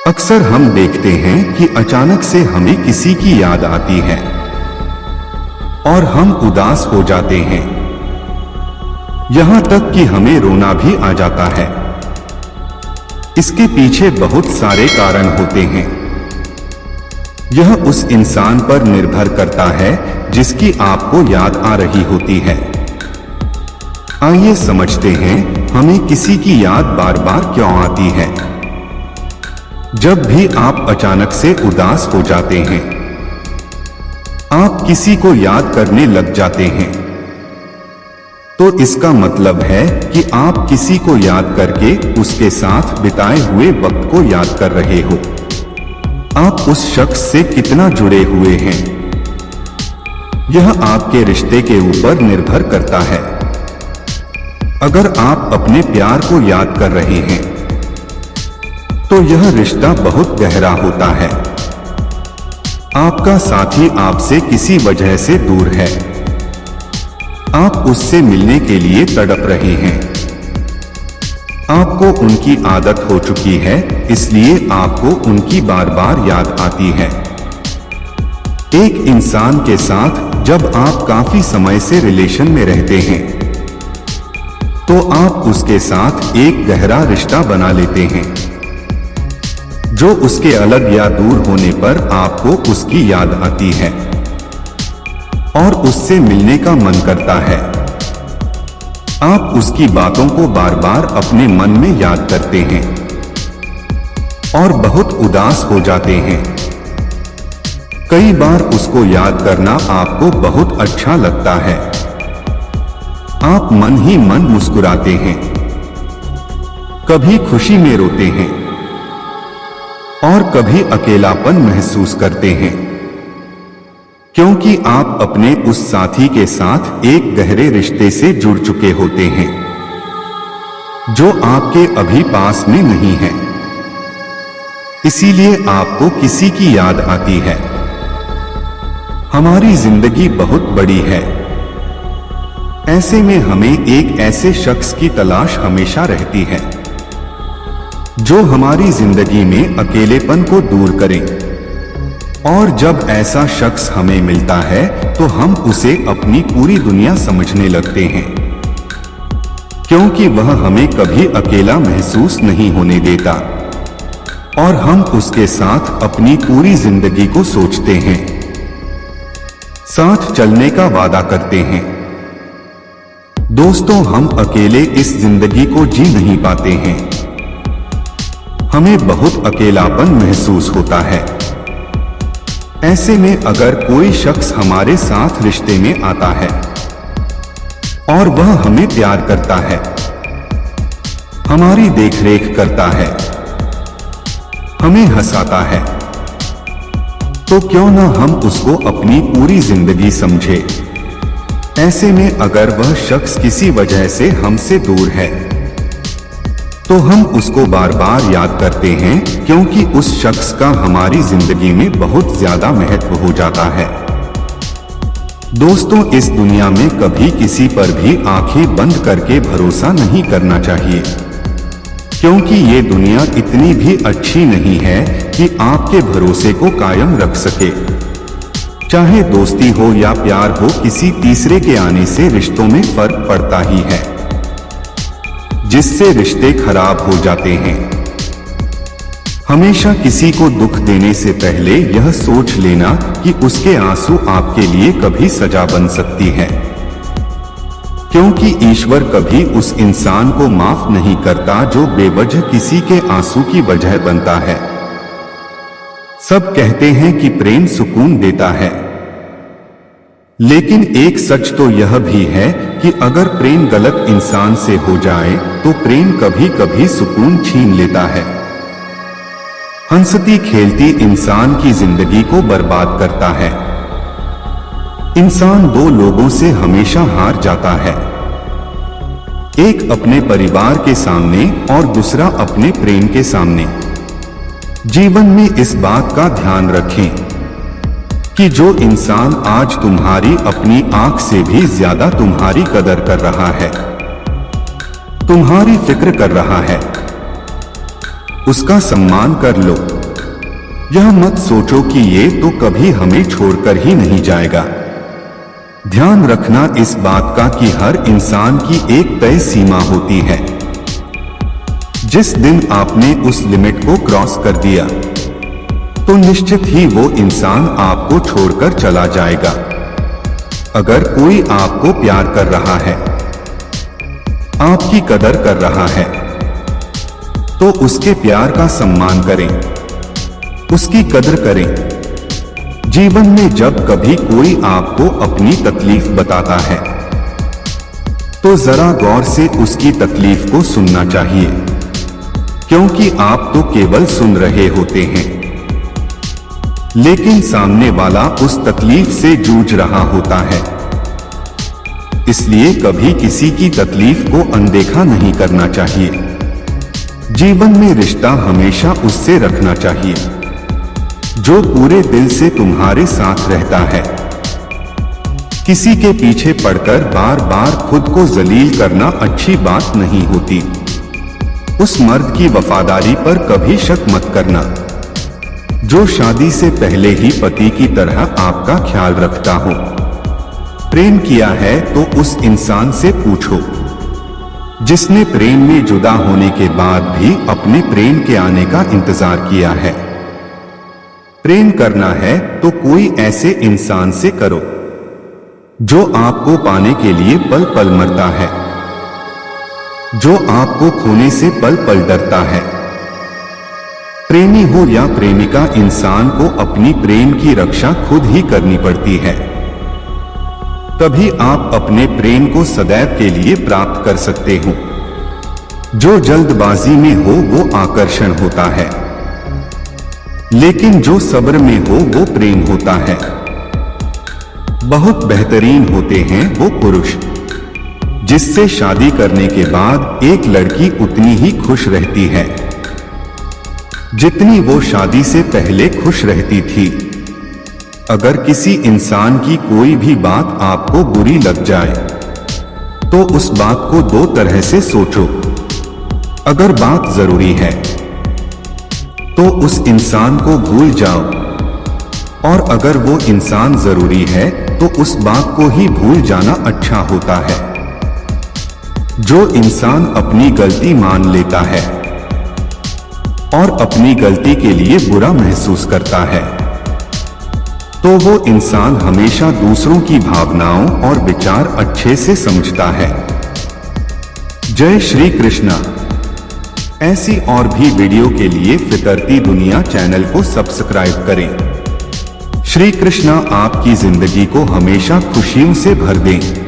अक्सर हम देखते हैं कि अचानक से हमें किसी की याद आती है और हम उदास हो जाते हैं, यहां तक कि हमें रोना भी आ जाता है। इसके पीछे बहुत सारे कारण होते हैं। यह उस इंसान पर निर्भर करता है जिसकी आपको याद आ रही होती है। आइए समझते हैं हमें किसी की याद बार बार क्यों आती है। जब भी आप अचानक से उदास हो जाते हैं, आप किसी को याद करने लग जाते हैं, तो इसका मतलब है कि आप किसी को याद करके उसके साथ बिताए हुए वक्त को याद कर रहे हो। आप उस शख्स से कितना जुड़े हुए हैं, यह आपके रिश्ते के ऊपर निर्भर करता है। अगर आप अपने प्यार को याद कर रहे हैं, तो यह रिश्ता बहुत गहरा होता है। आपका साथी आपसे किसी वजह से दूर है, आप उससे मिलने के लिए तड़प रहे हैं। आपको उनकी आदत हो चुकी है, इसलिए आपको उनकी बार बार याद आती है। एक इंसान के साथ जब आप काफी समय से रिलेशन में रहते हैं, तो आप उसके साथ एक गहरा रिश्ता बना लेते हैं, जो उसके अलग या दूर होने पर आपको उसकी याद आती है और उससे मिलने का मन करता है। आप उसकी बातों को बार बार अपने मन में याद करते हैं और बहुत उदास हो जाते हैं। कई बार उसको याद करना आपको बहुत अच्छा लगता है। आप मन ही मन मुस्कुराते हैं, कभी खुशी में रोते हैं और कभी अकेलापन महसूस करते हैं, क्योंकि आप अपने उस साथी के साथ एक गहरे रिश्ते से जुड़ चुके होते हैं, जो आपके अभी पास में नहीं है। इसीलिए आपको किसी की याद आती है। हमारी जिंदगी बहुत बड़ी है, ऐसे में हमें एक ऐसे शख्स की तलाश हमेशा रहती है जो हमारी जिंदगी में अकेलेपन को दूर करे। और जब ऐसा शख्स हमें मिलता है, तो हम उसे अपनी पूरी दुनिया समझने लगते हैं, क्योंकि वह हमें कभी अकेला महसूस नहीं होने देता और हम उसके साथ अपनी पूरी जिंदगी को सोचते हैं, साथ चलने का वादा करते हैं। दोस्तों, हम अकेले इस जिंदगी को जी नहीं पाते हैं। हमें बहुत अकेलापन महसूस होता है। ऐसे में अगर कोई शख्स हमारे साथ रिश्ते में आता है और वह हमें प्यार करता है, हमारी देखरेख करता है, हमें हंसाता है, तो क्यों ना हम उसको अपनी पूरी जिंदगी समझे। ऐसे में अगर वह शख्स किसी वजह से हमसे दूर है, तो हम उसको बार बार याद करते हैं, क्योंकि उस शख्स का हमारी जिंदगी में बहुत ज्यादा महत्व हो जाता है। दोस्तों, इस दुनिया में कभी किसी पर भी आंखें बंद करके भरोसा नहीं करना चाहिए, क्योंकि ये दुनिया इतनी भी अच्छी नहीं है कि आपके भरोसे को कायम रख सके। चाहे दोस्ती हो या प्यार हो, किसी तीसरे के आने से रिश्तों में फर्क पड़ता ही है, जिससे रिश्ते खराब हो जाते हैं। हमेशा किसी को दुख देने से पहले यह सोच लेना कि उसके आंसू आपके लिए कभी सजा बन सकती है, क्योंकि ईश्वर कभी उस इंसान को माफ नहीं करता जो बेवजह किसी के आंसू की वजह बनता है। सब कहते हैं कि प्रेम सुकून देता है, लेकिन एक सच तो यह भी है कि अगर प्रेम गलत इंसान से हो जाए, तो प्रेम कभी कभी सुकून छीन लेता है। हंसती खेलती इंसान की जिंदगी को बर्बाद करता है। इंसान दो लोगों से हमेशा हार जाता है, एक अपने परिवार के सामने और दूसरा अपने प्रेम के सामने। जीवन में इस बात का ध्यान रखें कि जो इंसान आज तुम्हारी अपनी आंख से भी ज्यादा तुम्हारी कदर कर रहा है, तुम्हारी फिक्र कर रहा है, उसका सम्मान कर लो। यह मत सोचो कि ये तो कभी हमें छोड़कर ही नहीं जाएगा। ध्यान रखना इस बात का कि हर इंसान की एक तय सीमा होती है। जिस दिन आपने उस लिमिट को क्रॉस कर दिया तो निश्चित ही वो इंसान आपको छोड़कर चला जाएगा। अगर कोई आपको प्यार कर रहा है, आपकी कदर कर रहा है, तो उसके प्यार का सम्मान करें, उसकी कदर करें। जीवन में जब कभी कोई आपको अपनी तकलीफ बताता है तो जरा गौर से उसकी तकलीफ को सुनना चाहिए, क्योंकि आप तो केवल सुन रहे होते हैं, लेकिन सामने वाला उस तकलीफ से जूझ रहा होता है। इसलिए कभी किसी की तकलीफ को अनदेखा नहीं करना चाहिए। जीवन में रिश्ता हमेशा उससे रखना चाहिए जो पूरे दिल से तुम्हारे साथ रहता है। किसी के पीछे पड़कर बार बार खुद को जलील करना अच्छी बात नहीं होती। उस मर्द की वफादारी पर कभी शक मत करना जो शादी से पहले ही पति की तरह आपका ख्याल रखता हो। प्रेम किया है तो उस इंसान से पूछो जिसने प्रेम में जुदा होने के बाद भी अपने प्रेम के आने का इंतजार किया है। प्रेम करना है तो कोई ऐसे इंसान से करो जो आपको पाने के लिए पल पल मरता है, जो आपको खोने से पल पल डरता है। प्रेमी हो या प्रेमिका, इंसान को अपनी प्रेम की रक्षा खुद ही करनी पड़ती है। तभी आप अपने प्रेम को सदैव के लिए प्राप्त कर सकते हो। जो जल्दबाजी में हो वो आकर्षण होता है, लेकिन जो सब्र में हो वो प्रेम होता है। बहुत बेहतरीन होते हैं वो पुरुष जिससे शादी करने के बाद एक लड़की उतनी ही खुश रहती है जितनी वो शादी से पहले खुश रहती थी। अगर किसी इंसान की कोई भी बात आपको बुरी लग जाए तो उस बात को दो तरह से सोचो। अगर बात जरूरी है तो उस इंसान को भूल जाओ, और अगर वो इंसान जरूरी है तो उस बात को ही भूल जाना अच्छा होता है। जो इंसान अपनी गलती मान लेता है और अपनी गलती के लिए बुरा महसूस करता है तो वो इंसान हमेशा दूसरों की भावनाओं और विचार अच्छे से समझता है। जय श्री कृष्णा। ऐसी और भी वीडियो के लिए फितरती दुनिया चैनल को सब्सक्राइब करें। श्री कृष्णा आपकी जिंदगी को हमेशा खुशियों से भर दें।